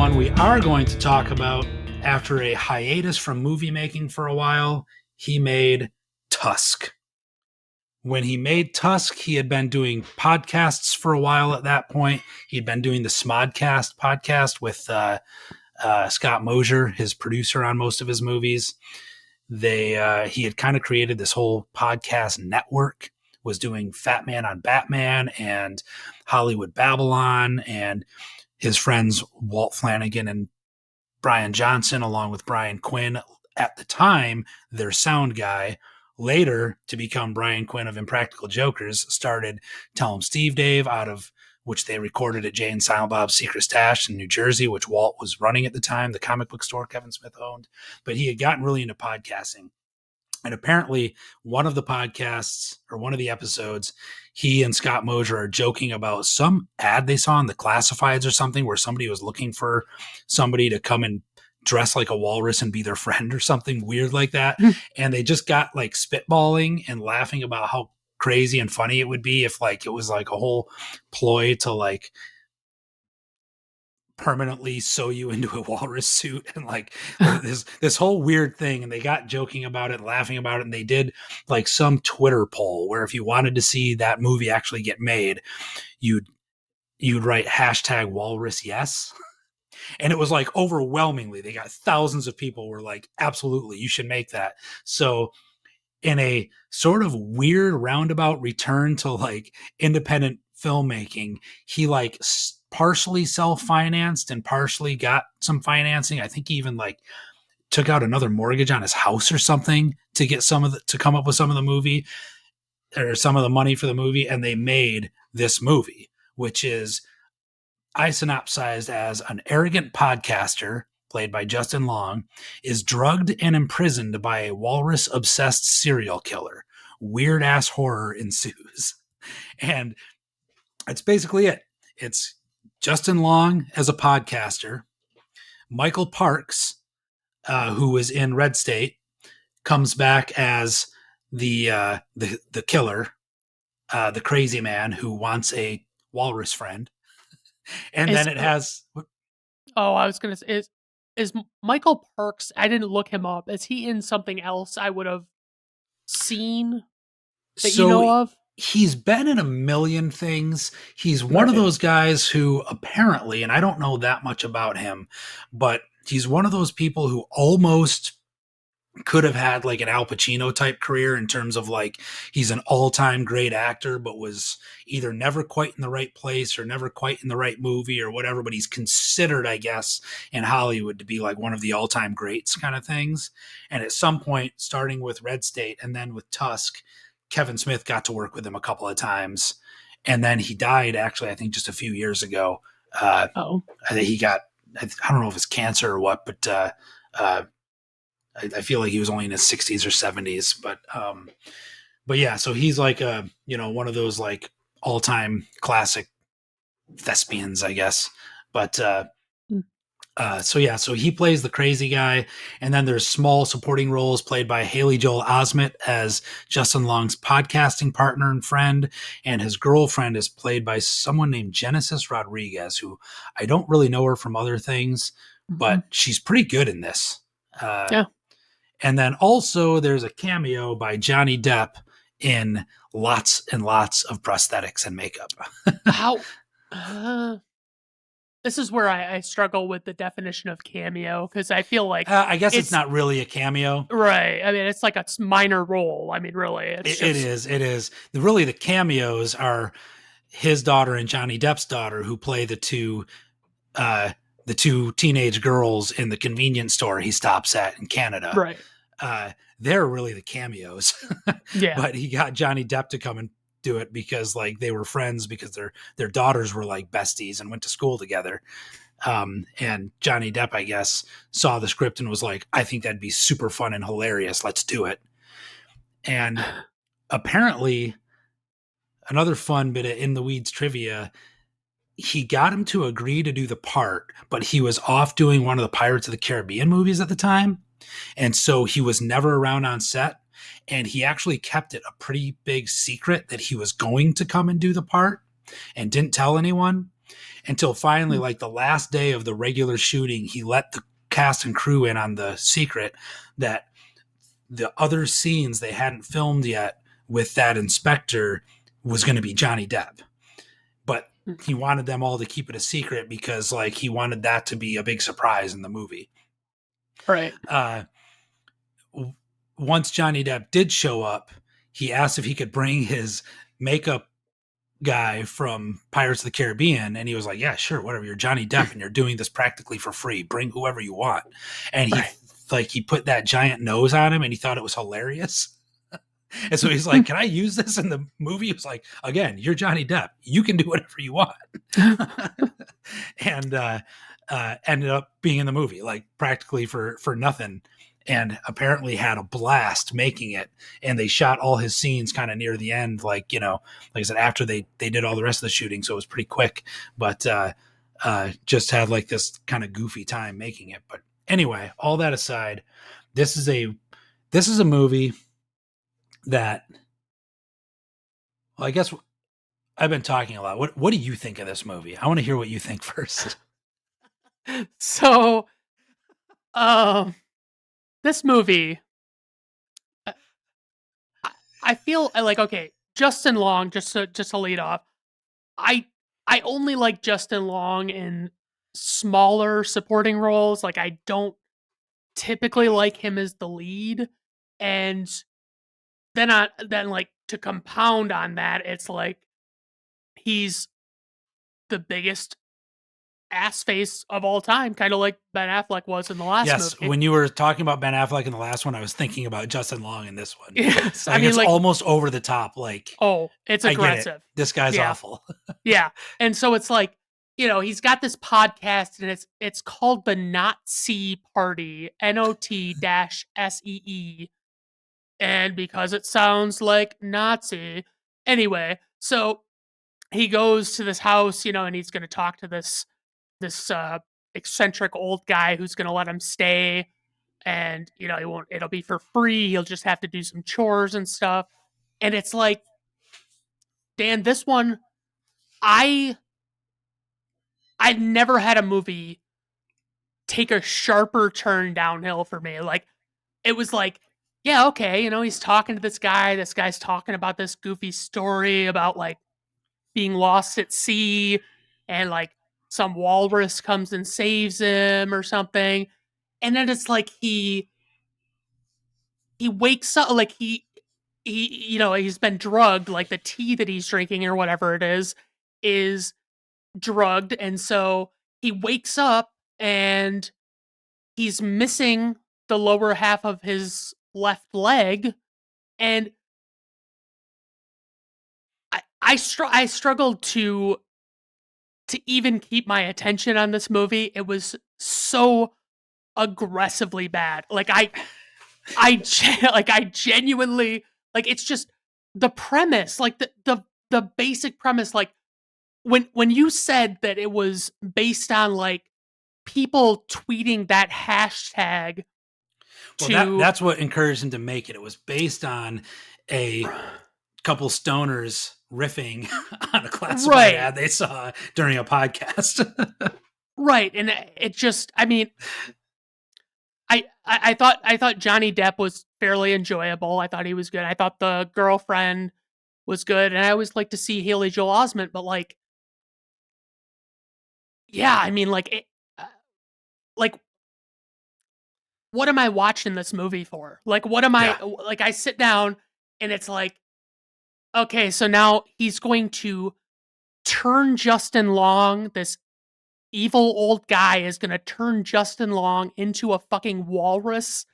one we are going to talk about after a hiatus from movie making for a while. He made Tusk. When he made Tusk, he had been doing podcasts for a while at that point. He'd been doing the Smodcast podcast with Scott Mosier, his producer on most of his movies. He had kind of created this whole podcast network, was doing Fat Man on Batman and Hollywood Babylon, and his friends Walt Flanagan and Brian Johnson, along with Brian Quinn, at the time, their sound guy, later to become Brian Quinn of Impractical Jokers, started Tell 'em Steve Dave, out of which they recorded at Jay and Silent Bob's Secret Stash in New Jersey, which Walt was running at the time, the comic book store Kevin Smith owned. But he had gotten really into podcasting. And apparently one of the podcasts, or one of the episodes, he and Scott Mosier are joking about some ad they saw in the classifieds or something where somebody was looking for somebody to come and dress like a walrus and be their friend or something weird like that. And they just got like spitballing and laughing about how crazy and funny it would be if like it was like a whole ploy to like permanently sew you into a walrus suit and like this whole weird thing. And they got joking about it, laughing about it. And they did like some Twitter poll where if you wanted to see that movie actually get made, you'd write hashtag walrus yes. And it was like overwhelmingly, they got thousands of people were like, absolutely, you should make that. So in a sort of weird roundabout return to like independent filmmaking, he like partially self-financed and partially got some financing. I think he even like took out another mortgage on his house or something to get to come up with some of the movie or some of the money for the movie. And they made this movie, which is I synopsized as an arrogant podcaster, played by Justin Long, is drugged and imprisoned by a walrus-obsessed serial killer. Weird-ass horror ensues. And that's basically it. It's Justin Long as a podcaster. Michael Parks, who was in Red State, comes back as the killer, the crazy man who wants a walrus friend. And then it has... Oh, I was going to say, is Michael Parks, I didn't look him up. Is he in something else I would have seen that you know of? He's been in a million things. He's one of those guys who apparently, and I don't know that much about him, but he's one of those people who almost could have had like an Al Pacino type career in terms of like he's an all-time great actor, but was either never quite in the right place or never quite in the right movie or whatever. But he's considered, I guess, in Hollywood to be like one of the all-time greats kind of things. And at some point, starting with Red State and then with Tusk, Kevin Smith got to work with him a couple of times. And then he died, actually, I think just a few years ago. I think he got, I don't know if it's cancer or what, but I feel like he was only in his 60s or 70s, but yeah, so he's like one of those like all-time classic thespians, I guess. But so he plays the crazy guy, and then there's small supporting roles played by Haley Joel Osment as Justin Long's podcasting partner and friend, and his girlfriend is played by someone named Genesis Rodriguez, who I don't really know her from other things, but she's pretty good in this. Yeah. And then also there's a cameo by Johnny Depp in lots and lots of prosthetics and makeup. How? This is where I struggle with the definition of cameo, because I feel like I guess it's not really a cameo, right? I mean, it's like a minor role. I mean, really, it is. Really, the cameos are his daughter and Johnny Depp's daughter, who play the two teenage girls in the convenience store he stops at in Canada. Right. They're really the cameos. Yeah. But he got Johnny Depp to come and do it because like they were friends, because their daughters were like besties and went to school together. And Johnny Depp, I guess, saw the script and was like, I think that'd be super fun and hilarious. Let's do it. And apparently another fun bit of in the weeds trivia, he got him to agree to do the part, but he was off doing one of the Pirates of the Caribbean movies at the time. And so he was never around on set, and he actually kept it a pretty big secret that he was going to come and do the part and didn't tell anyone. until finally, like the last day of the regular shooting, he let the cast and crew in on the secret that the other scenes they hadn't filmed yet with that inspector was going to be Johnny Depp. But he wanted them all to keep it a secret because like he wanted that to be a big surprise in the movie. Right. Once Johnny Depp did show up, he asked if he could bring his makeup guy from Pirates of the Caribbean, and he was like, yeah, sure, whatever, you're Johnny Depp and you're doing this practically for free, bring whoever you want. And he put that giant nose on him and he thought it was hilarious. And so he's like, can I use this in the movie? He was like, again, you're Johnny Depp, you can do whatever you want. And ended up being in the movie like practically for nothing, and apparently had a blast making it. And they shot all his scenes kind of near the end, like, you know, like I said, after they did all the rest of the shooting, so it was pretty quick, but just had like this kind of goofy time making it. But anyway, all that aside, this is a movie that, well, I guess I've been talking a lot. What do you think of this movie? I want to hear what you think first. So, this movie, I feel like, okay, Justin Long, just to lead off, I only like Justin Long in smaller supporting roles. Like, I don't typically like him as the lead, and then like to compound on that, it's like he's the biggest ass face of all time, kind of like Ben Affleck was in the last movie. When you were talking about Ben Affleck in the last one, I was thinking about Justin Long in this one. Yes, like, I mean, it's like, almost over the top. Like, oh, it's aggressive. This guy's awful. Yeah, and so it's like, you know, he's got this podcast, and it's called the Nazi Party, NOT-SEE, and because it sounds like Nazi. Anyway, so he goes to this house, you know, and he's going to talk to this eccentric old guy who's going to let him stay, and, you know, it'll be for free. He'll just have to do some chores and stuff. And it's like, Dan, this one, I've never had a movie take a sharper turn downhill for me. Like, it was like, yeah, okay, you know, he's talking to this guy. This guy's talking about this goofy story about like being lost at sea, and like some walrus comes and saves him or something. And then it's like he wakes up, like he you know, he's been drugged, like the tea that he's drinking or whatever it is drugged, and so he wakes up and he's missing the lower half of his left leg. And I struggled to even keep my attention on this movie. It was so aggressively bad. Like I genuinely, like, it's just the premise, like the basic premise. Like, when you said that it was based on like people tweeting that hashtag, well, that's what encouraged him to make it. It was based on a couple stoners riffing on a classified ad they saw during a podcast. Right. And it just, I mean, I thought Johnny Depp was fairly enjoyable. I thought he was good. I thought the girlfriend was good, and I always like to see Haley Joel Osment, but like, yeah, I mean, like, like, what am I watching this movie for? Like, what am I, like, I sit down and it's like, okay, so now he's going to turn Justin Long, this evil old guy is going to turn Justin Long into a fucking walrus,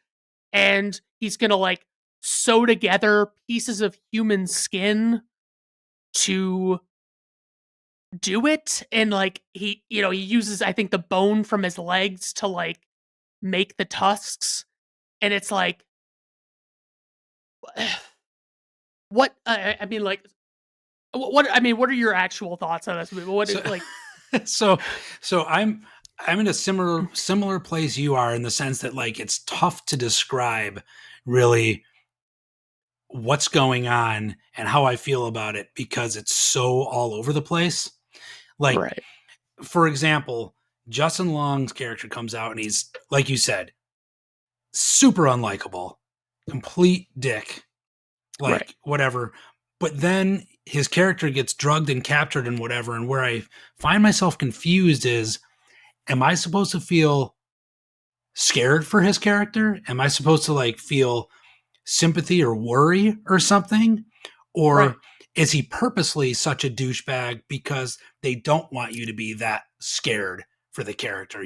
and he's going to like sew together pieces of human skin to do it. And like, he, you know, he uses, I think, the bone from his legs to like make the tusks. And it's like, what, I mean, like, what are your actual thoughts on this movie? What is like, so I'm in a similar place you are, in the sense that like it's tough to describe really what's going on and how I feel about it, because it's so all over the place. Like, for example, Justin Long's character comes out and he's, like you said, super unlikable, complete dick, Right. like whatever. But then his character gets drugged and captured and whatever. And where I find myself confused is, am I supposed to feel scared for his character? Am I supposed to like feel sympathy or worry or something? Right. Or is he purposely such a douchebag because they don't want you to be that scared for the character?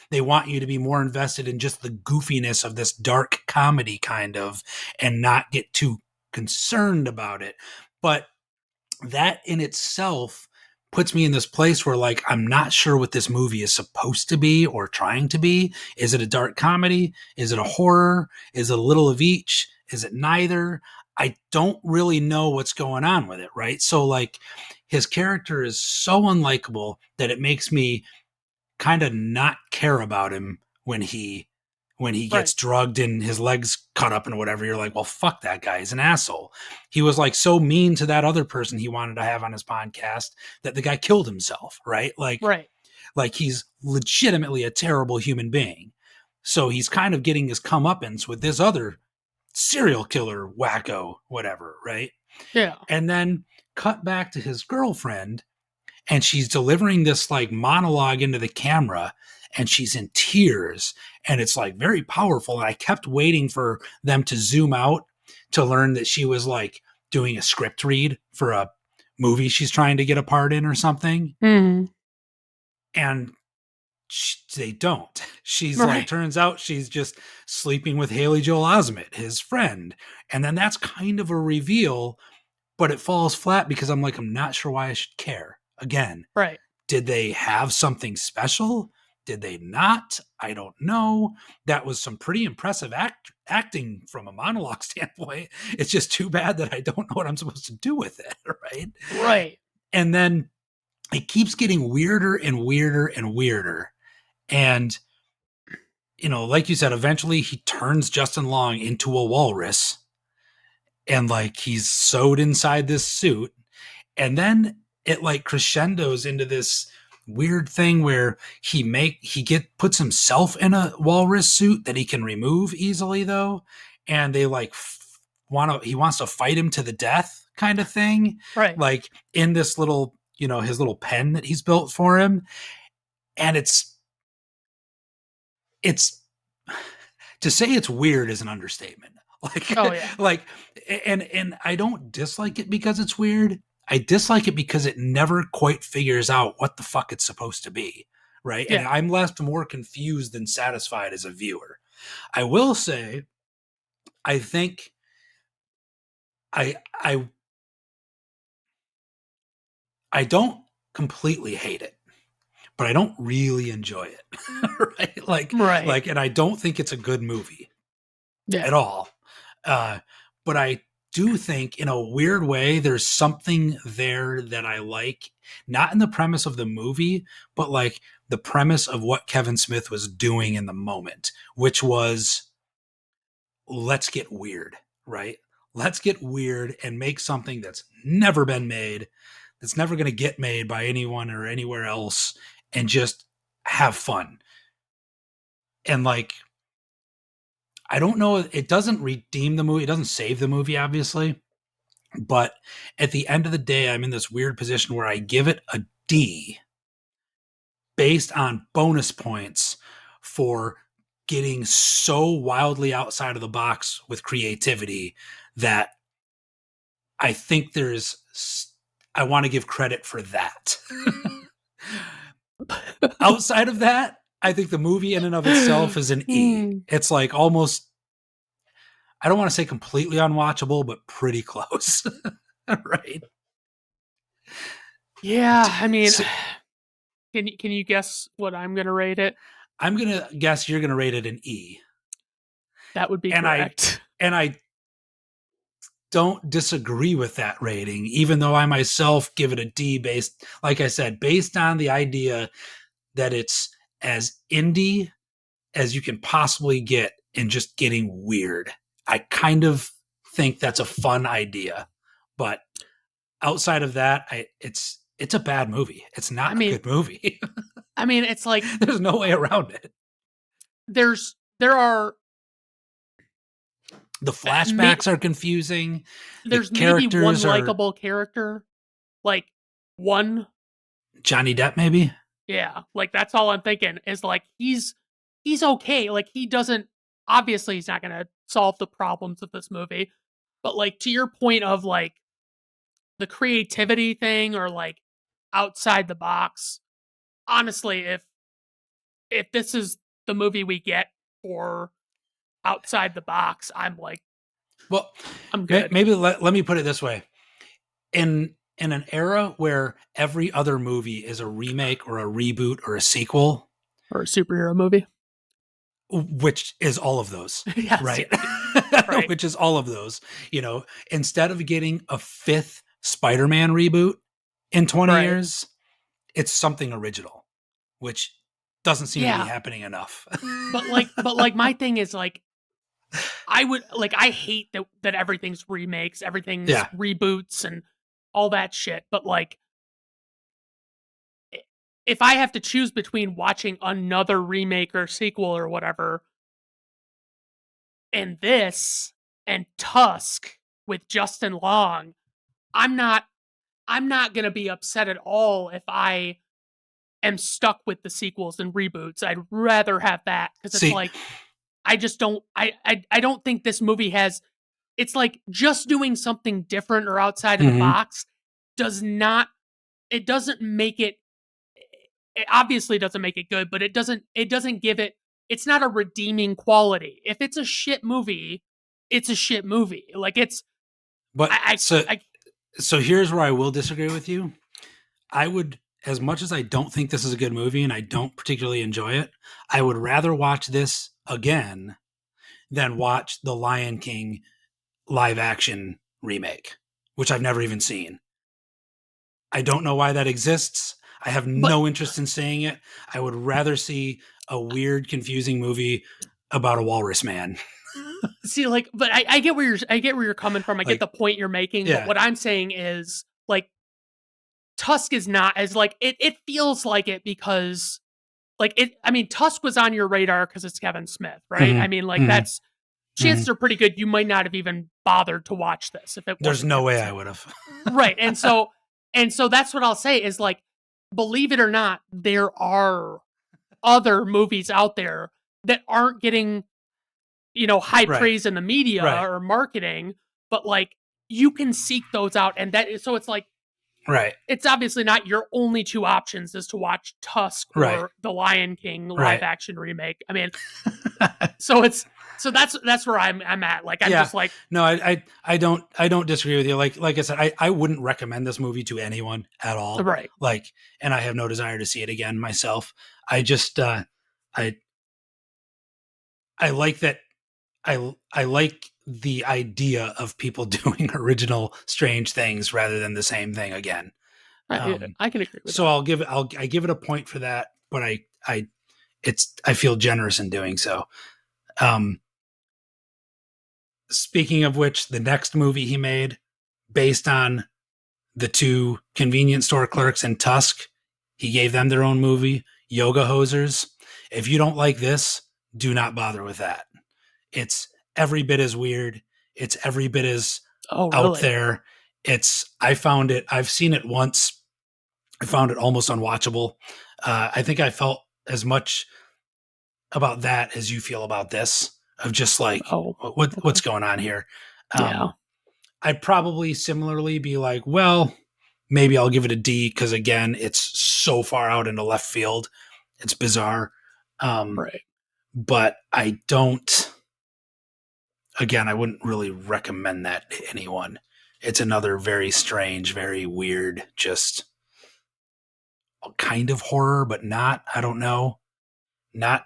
They want you to be more invested in just the goofiness of this dark comedy kind of, and not get too concerned about it. But that in itself puts me in this place where like I'm not sure what this movie is supposed to be or trying to be. Is it a dark comedy? Is it a horror? Is it a little of each? Is it neither? I don't really know what's going on with it, right? So like his character is so unlikable that it makes me kind of not care about him when he Right. gets drugged and his legs cut up and whatever. You're like, well, fuck that guy. He's an asshole. He was like so mean to that other person he wanted to have on his podcast that the guy killed himself, right? Right. Like he's legitimately a terrible human being. So he's kind of getting his comeuppance with this other serial killer wacko, whatever, right? Yeah. And then cut back to his girlfriend, and she's delivering this like monologue into the camera, and she's in tears, and it's like very powerful. And I kept waiting for them to zoom out to learn that she was like doing a script read for a movie she's trying to get a part in or something. Mm. And they don't. She's like, Right. turns out she's just sleeping with Haley Joel Osment, his friend. And then that's kind of a reveal, but it falls flat because I'm like, I'm not sure why I should care. Again, Right. did they have something special? Did they not? I don't know. That was some pretty impressive acting from a monologue standpoint. It's just too bad that I don't know what I'm supposed to do with it, right? Right. And then it keeps getting weirder and weirder and weirder. And, you know, like you said, eventually he turns Justin Long into a walrus, and like he's sewed inside this suit. And then it like crescendos into this weird thing where puts himself in a walrus suit that he can remove easily though, and they like he wants to fight him to the death kind of thing, Right. like in this little, you know, his little pen that he's built for him. And it's to say it's weird is an understatement. Like, Oh yeah. like, and I don't dislike it because it's weird. I dislike it because it never quite figures out what the fuck it's supposed to be, right? And Yeah. I'm left more confused than satisfied as a viewer. I will say, I think I I I don't completely hate it, but I don't really enjoy it, right? Right. And I don't think it's a good movie Yeah. at all. But I do think, in a weird way, there's something there that I like, not in the premise of the movie, but like the premise of what Kevin Smith was doing in the moment, which was let's get weird, right? Let's get weird and make something that's never been made, that's never going to get made by anyone or anywhere else, and just have fun. And like, I don't know, it doesn't redeem the movie, it doesn't save the movie, obviously. But at the end of the day, I'm in this weird position where I give it a D based on bonus points for getting so wildly outside of the box with creativity that I think I want to give credit for that. Outside of that, I think the movie in and of itself is an E. It's like almost, I don't want to say completely unwatchable, but pretty close. Right? Yeah. I mean, So can you guess what I'm gonna rate it? I'm going to guess you're going to rate it an E. That would be And correct. I don't disagree with that rating, even though I myself give it a D based, like I said, based on the idea that it's as indie as you can possibly get in just getting weird. I kind of think that's a fun idea, but outside of that, it's it's a bad movie. It's I not a mean, good movie. it's like There's no way around it. there are The flashbacks are confusing. The there's maybe one characters are likable character, like one. Johnny Depp, maybe. Yeah, like that's all I'm thinking is like he's okay. Like he doesn't obviously he's not gonna solve the problems of this movie, but like to your point of like the creativity thing or like outside the box. Honestly, if this is the movie we get for outside the box, I'm like, Well, I'm good. maybe let me put it this way: in an era where every other movie is a remake or a reboot or a sequel, Or a superhero movie. which is all of those, Yes, right? right. Which is all of those. Instead of getting a fifth Spider-Man reboot in 20 Right. years, it's something original, which doesn't seem to be Yeah. happening enough. But like my thing is like I hate that everything's remakes, everything's Yeah. reboots and all that shit. But like if I have to choose between watching another remake or sequel or whatever and this and Tusk with Justin Long, I'm not going to be upset at all if I am stuck with the sequels and reboots. I'd rather have that because it's See, like I just don't I don't think this movie has it's like just doing something different or outside of the mhm. box does not it doesn't make it obviously doesn't make it good, but it doesn't give it it's not a redeeming quality. If it's a shit movie, it's a shit movie. Like it's But I so here's where I will disagree with you. I would, as much as I don't think this is a good movie and I don't particularly enjoy it, I would rather watch this again than watch the Lion King live action remake, which I've never even seen. I don't know why that exists. I have but no interest in seeing it. I would rather see a weird, confusing movie about a walrus man. see like but I get where you're coming from. I get Like, the point you're making, but yeah. what I'm saying is like Tusk is not as like it feels like it because like it I mean Tusk was on your radar because it's Kevin Smith, right? I Mm-hmm. mean like Mm-hmm. that's Mm-hmm. chances are pretty good you might not have even bothered to watch this if it There's wasn't no Kevin way I Smith. would have. Right. And so that's what I'll say is like believe it or not there are other movies out there that aren't getting high Right. praise in the media Right. or marketing, but like you can seek those out and so it's like Right. it's obviously not your only two options is to watch Tusk Right. or The Lion King live Right. action remake. I mean, so it's so that's where I'm at. Like I'm Yeah. just like No, I don't disagree with you. Like I said, I wouldn't recommend this movie to anyone at all. right. Like, and I have no desire to see it again myself. I just I I like that I like the idea of people doing original strange things rather than the same thing again. I can agree with So that. I give it a point for that, but I feel generous in doing so. Um, Speaking of which, the next movie he made, based on the two convenience store clerks in Tusk, he gave them their own movie, Yoga Hosers. If you don't like this, do not bother with that. It's every bit as weird. It's every bit as Oh, out really? there. I've seen it once. I found it almost unwatchable. I think I felt as much about that as you feel about this, of just like, Oh, okay. what's going on here? Yeah. I'd probably similarly be like, well, maybe I'll give it a D because again, it's so far out into left field. It's bizarre. Right. But I don't, again, I wouldn't really recommend that to anyone. It's another very strange, very weird, just kind of horror, but not, I don't know. Not,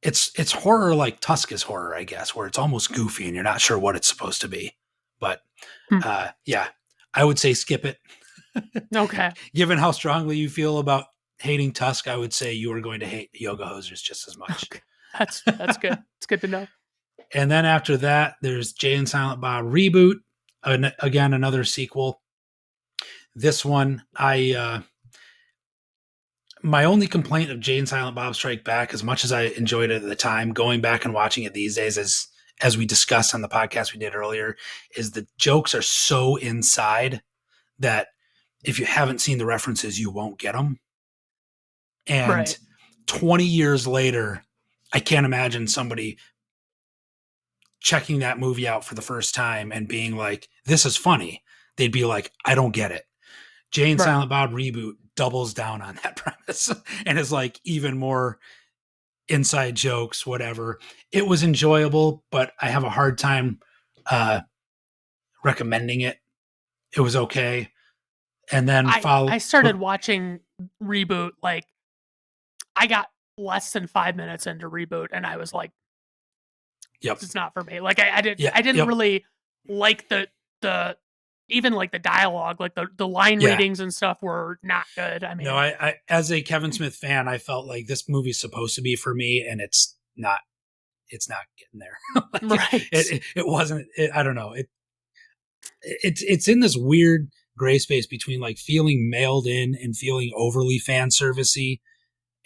it's horror like Tusk is horror, I guess, where it's almost goofy and you're not sure what it's supposed to be. But Hmm. yeah, I would say skip it. Okay. Given how strongly you feel about hating Tusk, I would say you are going to hate Yoga Hosers just as much. Okay. That's good. It's good to know. And then after that, there's Jay and Silent Bob Reboot. Again, another sequel. This one, my only complaint of Jay and Silent Bob Strike Back, as much as I enjoyed it at the time, going back and watching it these days, as we discussed on the podcast we did earlier, is the jokes are so inside that if you haven't seen the references, you won't get them. And Right. 20 years later, I can't imagine somebody checking that movie out for the first time and being like, this is funny. They'd be like, I don't get it. Jay and Right. Silent Bob reboot doubles down on that premise and is like even more inside jokes, whatever. It was enjoyable, but I have a hard time recommending it. It was okay. And then I started watching Reboot, like, I got less than 5 minutes into Reboot, and I was like, yep. it's not for me. Like, I didn't Yeah, I didn't yep. really like the even like the dialogue, like the line Yeah. readings and stuff were not good. I mean, No, I as a Kevin Smith fan, I felt like this movie's supposed to be for me, and it's not. It's not getting there. Like, right. it wasn't. I don't know. It's in this weird gray space between like feeling mailed in and feeling overly fan servicey,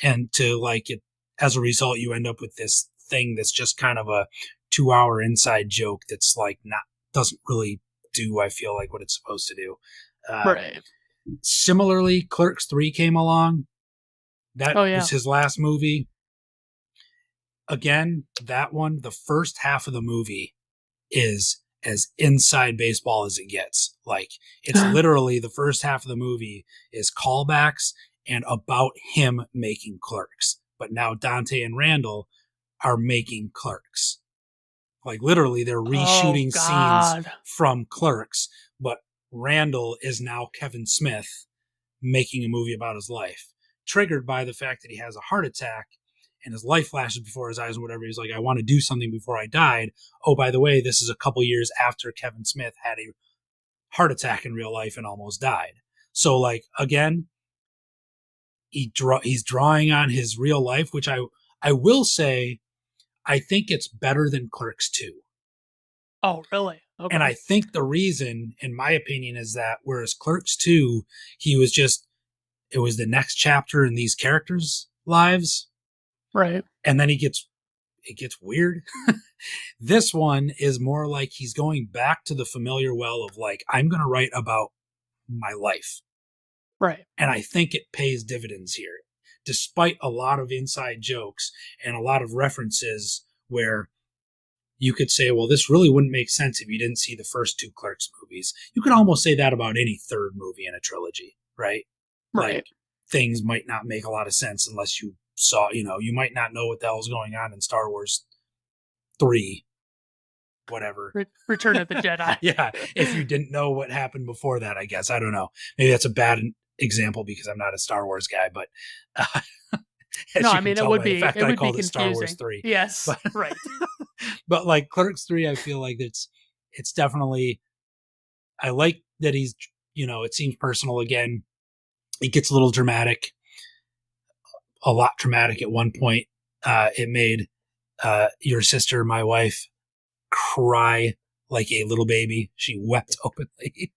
and to like it as a result, you end up with this thing that's just kind of a 2 hour inside joke that's like not doesn't really do, I feel like, what it's supposed to do. Right. Similarly, Clerks 3 came along. That Oh, yeah. was his last movie. Again, that one, the first half of the movie is as inside baseball as it gets. Like, it's literally the first half of the movie is callbacks and about him making Clerks. But now Dante and Randall are making Clerks. Like, literally, they're reshooting scenes from Clerks, but Randall is now Kevin Smith making a movie about his life, triggered by the fact that he has a heart attack and his life flashes before his eyes and whatever. He's like, I want to do something before I died. Oh, by the way, this is a couple years after Kevin Smith had a heart attack in real life and almost died. So, like, again, he's drawing on his real life, which I will say, I think it's better than Clerks 2. Oh, really? Okay. And I think the reason, in my opinion, is that whereas Clerks 2, he was just, it was the next chapter in these characters' lives. Right. And then it gets weird. This one is more like he's going back to the familiar well of like, I'm going to write about my life. Right. And I think it pays dividends here, despite a lot of inside jokes and a lot of references where you could say, well, this really wouldn't make sense if you didn't see the first two Clerks movies. You could almost say that about any third movie in a trilogy, right? Right. Like, things might not make a lot of sense unless you saw, you might not know what the hell's going on in Star Wars 3, whatever. Return of the Jedi. Yeah, if you didn't know what happened before that, I guess. I don't know. Maybe that's a bad example because I'm not a Star Wars guy, but no, I mean, it would be, fact it would I called be it Star confusing. Wars 3. Yes, but, right. But like Clerks 3, I feel like it's definitely, I like that he's, it seems personal again. It gets a little dramatic, a lot dramatic at one point. It made your sister, my wife, cry like a little baby. She wept openly,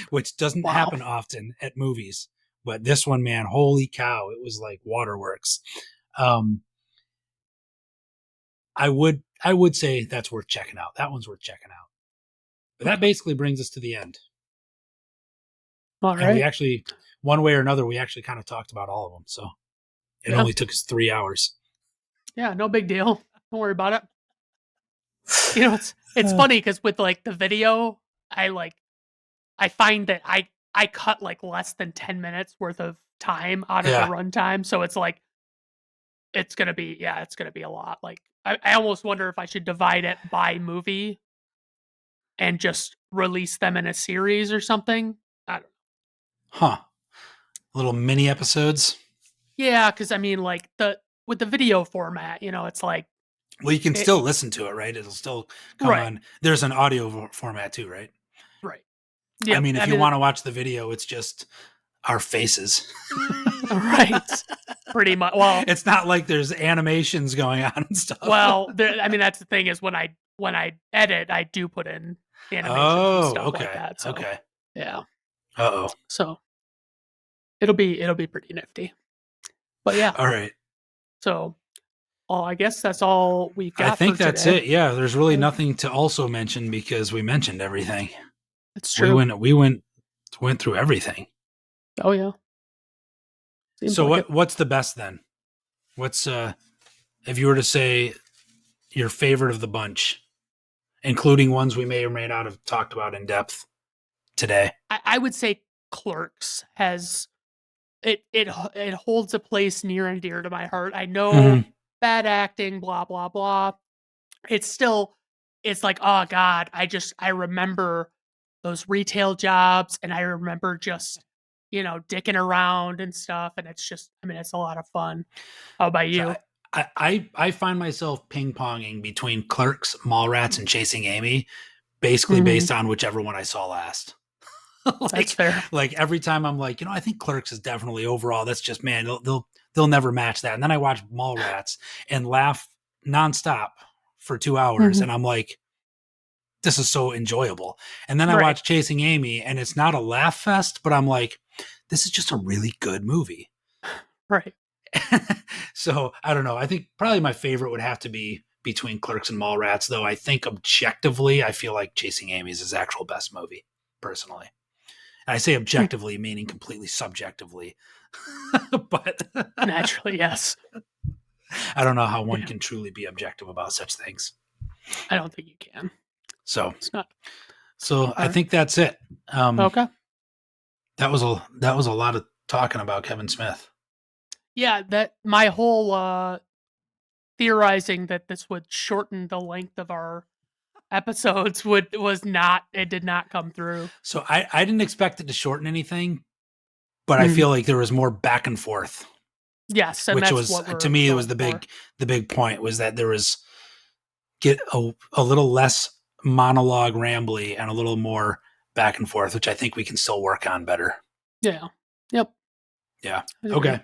which doesn't happen often at movies. But this one, man, holy cow, it was like waterworks. I would say that's worth checking out. That one's worth checking out. But that basically brings us to the end. All right. And we actually, one way or another, we actually kind of talked about all of them. So it only took us 3 hours. Yeah, no big deal. Don't worry about it. It's funny because with like the video, I find that I cut like less than 10 minutes worth of time out of the runtime. So it's like, it's going to be a lot. Like, I almost wonder if I should divide it by movie and just release them in a series or something. I don't know. Huh. Little mini episodes. Yeah, because I mean, like with the video format, it's like. Well, you can still listen to it, right? It'll still come on. There's an audio format too, right? Right. Yeah. I mean, if you want to watch the video, it's just our faces. Right. Pretty much. Well, it's not like there's animations going on and stuff. Well, that's the thing is when I edit, I do put in animations and stuff like that. So, yeah. Uh-oh. So it'll be pretty nifty. But yeah, All right. so I guess that's all we've I got think for that's today. it. Yeah, there's really nothing to also mention because we mentioned everything. It's true. We went through everything. Oh yeah. Seems So like what's the best then? What's if you were to say your favorite of the bunch, including ones we may or may not have talked about in depth today? I would say Clerks has it holds a place near and dear to my heart. I know bad acting, blah blah blah. It's like, oh god, I remember those retail jobs, and I remember just dicking around and stuff, and it's a lot of fun. How about you? So I find myself ping ponging between Clerks, Mallrats, and Chasing Amy, basically based on whichever one I saw last. That's fair. Like every time I'm like, I think Clerks is definitely overall. That's just, man, they'll never match that. And then I watch Mallrats and laugh nonstop for 2 hours, and I'm like, this is so enjoyable. And then I watch Chasing Amy, and it's not a laugh fest, but I'm like, this is just a really good movie. Right. So I don't know. I think probably my favorite would have to be between Clerks and Mallrats, though I think objectively, I feel like Chasing Amy is his actual best movie, personally. And I say objectively, meaning completely subjectively. But naturally, yes. I don't know how one can truly be objective about such things. I don't think you can. So it's not. So I think that's it. Okay. That was a lot of talking about Kevin Smith. Yeah, that my whole theorizing that this would shorten the length of our episodes did not come through. So I didn't expect it to shorten anything, but I feel like there was more back and forth. Yes, and which that's was what to me it was the big point was that there was get a little less monologue rambly and a little more back and forth, which I think we can still work on better. Yeah. Yep. Yeah. Okay.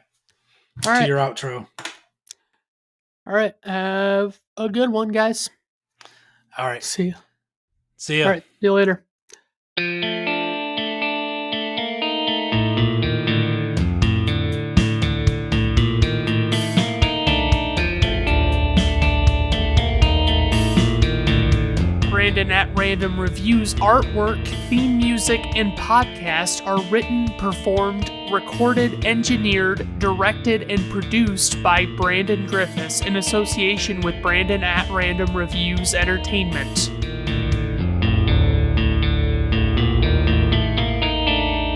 All right. To your outro. All right. Have a good one, guys. All right. See ya. All right. See you later. Brandon at Random Reviews artwork, theme music, and podcast are written, performed, recorded, engineered, directed, and produced by Brandon Griffes in association with Brandon at Random Reviews Entertainment.